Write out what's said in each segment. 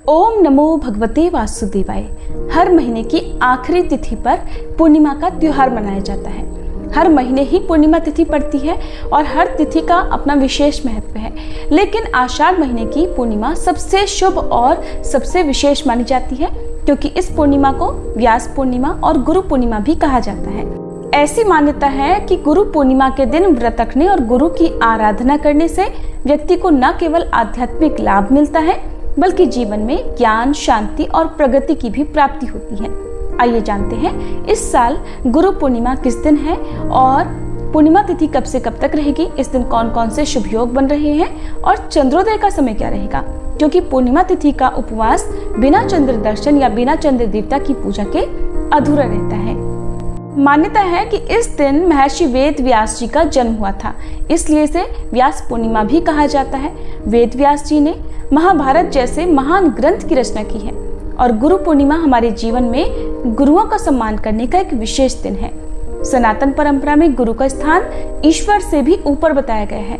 ओम नमो भगवते वासुदेवाय। हर महीने की आखिरी तिथि पर पूर्णिमा का त्योहार मनाया जाता है। हर महीने ही पूर्णिमा तिथि पड़ती है और हर तिथि का अपना विशेष महत्व है, लेकिन आषाढ़ महीने की पूर्णिमा सबसे शुभ और सबसे विशेष मानी जाती है, क्योंकि इस पूर्णिमा को व्यास पूर्णिमा और गुरु पूर्णिमा भी कहा जाता है। ऐसी मान्यता है कि गुरु पूर्णिमा के दिन व्रत रखने और गुरु की आराधना करने से व्यक्ति को न केवल आध्यात्मिक लाभ मिलता है, बल्कि जीवन में ज्ञान, शांति और प्रगति की भी प्राप्ति होती है। आइए जानते हैं इस साल गुरु पूर्णिमा किस दिन है और पूर्णिमा तिथि कब से कब तक रहेगी, इस दिन कौन कौन से शुभ योग बन रहे हैं और चंद्रोदय का समय क्या रहेगा, क्योंकि पूर्णिमा तिथि का उपवास बिना चंद्र दर्शन या बिना चंद्र देवता की पूजा के अधूरा रहता है। मान्यता है कि इस दिन महर्षि वेद व्यास जी का जन्म हुआ था, इसलिए इसे व्यास पूर्णिमा भी कहा जाता है। वेद व्यास जी ने महाभारत जैसे महान ग्रंथ की रचना की है और गुरु पूर्णिमा हमारे जीवन में गुरुओं का सम्मान करने का एक विशेष दिन है। सनातन परंपरा में गुरु का स्थान ईश्वर से भी ऊपर बताया गया है।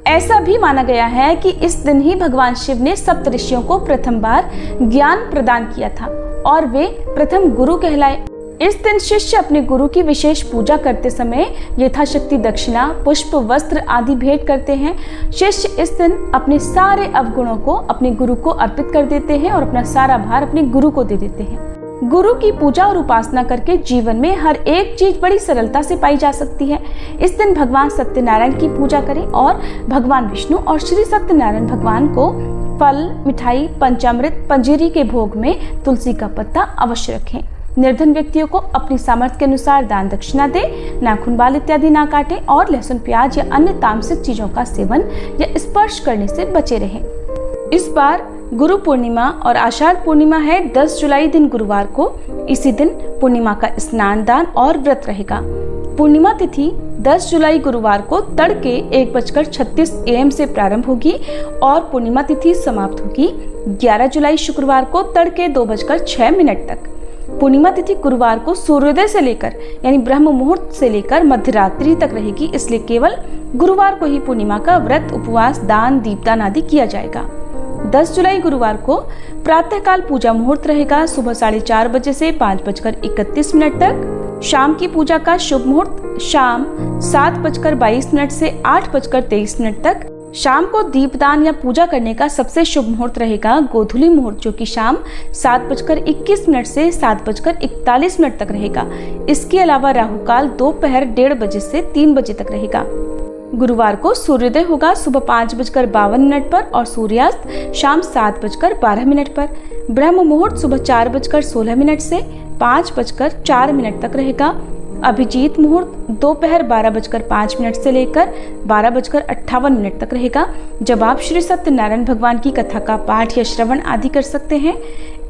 ऐसा भी माना गया है कि इस दिन ही भगवान शिव ने सप्तऋषियों को प्रथम बार ज्ञान प्रदान किया था और वे प्रथम गुरु कहलाए। इस दिन शिष्य अपने गुरु की विशेष पूजा करते समय यथाशक्ति दक्षिणा, पुष्प, वस्त्र आदि भेंट करते हैं। शिष्य इस दिन अपने सारे अवगुणों को अपने गुरु को अर्पित कर देते हैं और अपना सारा भार अपने गुरु को दे देते हैं। गुरु की पूजा और उपासना करके जीवन में हर एक चीज बड़ी सरलता से पाई जा सकती है। इस दिन भगवान सत्यनारायण की पूजा करें और भगवान विष्णु और श्री सत्यनारायण भगवान को फल, मिठाई, पंचामृत, पंजीरी के भोग में तुलसी का पत्ता अवश्य रखें। निर्धन व्यक्तियों को अपनी सामर्थ्य के अनुसार दान दक्षिणा दे, नाखून, बाल इत्यादि ना काटें और लहसुन, प्याज या अन्य तामसिक चीजों का सेवन या स्पर्श करने से बचे रहें। इस बार गुरु पूर्णिमा और आषाढ़ पूर्णिमा है 10 जुलाई दिन गुरुवार को। इसी दिन पूर्णिमा का स्नान, दान और व्रत रहेगा। पूर्णिमा तिथि 10 जुलाई गुरुवार को तड़के 1:36 AM से प्रारंभ होगी और पूर्णिमा तिथि समाप्त होगी 11 जुलाई शुक्रवार को तड़के 2:06 तक। पूर्णिमा तिथि गुरुवार को सूर्योदय से लेकर यानी ब्रह्म मुहूर्त से लेकर मध्यरात्रि तक रहेगी, इसलिए केवल गुरुवार को ही पूर्णिमा का व्रत, उपवास, दान, दीपदान आदि किया जाएगा। 10 जुलाई गुरुवार को प्रातःकाल पूजा मुहूर्त रहेगा सुबह 4:30 बजे से 5:31 तक। शाम की पूजा का शुभ मुहूर्त शाम 7:22 से 8:23 तक। शाम को दीपदान या पूजा करने का सबसे शुभ मुहूर्त रहेगा गोधूली मुहूर्त, जो कि शाम 7:21 से 7:41 तक रहेगा। इसके अलावा राहु काल दोपहर 1:30 बजे से 3 बजे तक रहेगा। गुरुवार को सूर्योदय होगा सुबह 5:52 पर और सूर्यास्त शाम 7:12 पर। ब्रह्म मुहूर्त सुबह 4:16 से 5:04 तक रहेगा। अभिजीत मुहूर्त दोपहर 12:05 से लेकर 12:58 तक रहेगा, जब आप श्री सत्यनारायण भगवान की कथा का पाठ या श्रवण आदि कर सकते हैं।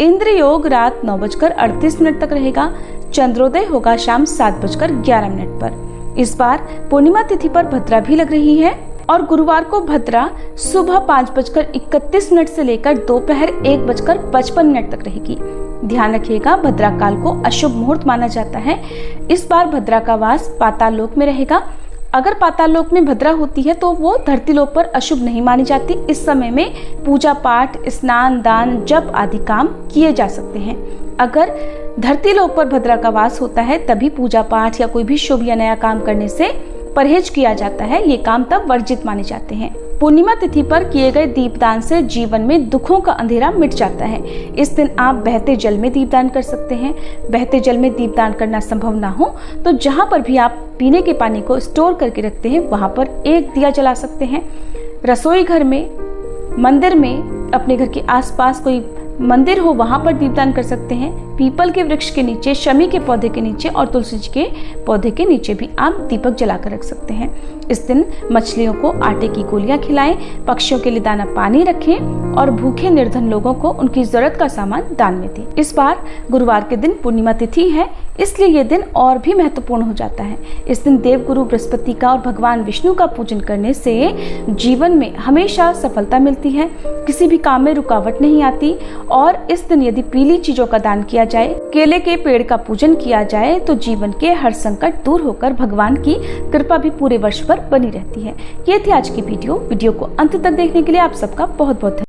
इंद्र योग रात 9:38 तक रहेगा। चंद्रोदय होगा शाम 7:11 पर। इस बार पूर्णिमा तिथि पर भद्रा भी लग रही है और गुरुवार को भद्रा सुबह 5:31 से लेकर दोपहर 1:55 तक रहेगी। ध्यान रखिएगा, भद्रा काल को अशुभ मुहूर्त माना जाता है। इस बार भद्रा का वास पाताल लोक में रहेगा। अगर पाताल लोक में भद्रा होती है तो वो धरती लोक पर अशुभ नहीं मानी जाती। इस समय में पूजा पाठ, स्नान, दान, जप आदि काम किए जा सकते हैं। अगर धरती लोक पर भद्रा का वास होता है तभी पूजा पाठ या कोई भी शुभ या नया काम करने से परहेज किया जाता है। ये काम तब वर्जित माने जाते हैं। पूर्णिमा तिथि पर किए गए दीपदान से जीवन में दुखों का अंधेरा मिट जाता है। इस दिन आप बहते जल में दीपदान कर सकते हैं। बहते जल में दीपदान करना संभव ना हो तो जहाँ पर भी आप पीने के पानी को स्टोर करके रखते हैं वहाँ पर एक दिया जला सकते हैं। रसोई घर में, मंदिर में, अपने घर के आसपास कोई मंदिर हो वहाँ पर दीपदान कर सकते हैं। पीपल के वृक्ष के नीचे, शमी के पौधे के नीचे और तुलसी जी के पौधे के नीचे भी आप दीपक जलाकर रख सकते हैं। इस दिन मछलियों को आटे की गोलियां खिलाएं, पक्षियों के लिए दाना पानी रखें और भूखे निर्धन लोगों को उनकी जरूरत का सामान दान में दें। इस बार गुरुवार के दिन पूर्णिमा तिथि है, इसलिए ये दिन और भी महत्वपूर्ण हो जाता है। इस दिन देवगुरु बृहस्पति का और भगवान विष्णु का पूजन करने से जीवन में हमेशा सफलता मिलती है, किसी भी काम में रुकावट नहीं आती। और इस दिन यदि पीली चीजों का दान किया जाए, केले के पेड़ का पूजन किया जाए तो जीवन के हर संकट दूर होकर भगवान की कृपा भी पूरे वर्ष भर बनी रहती है। ये थी आज की वीडियो को अंत तक देखने के लिए आप सबका बहुत बहुत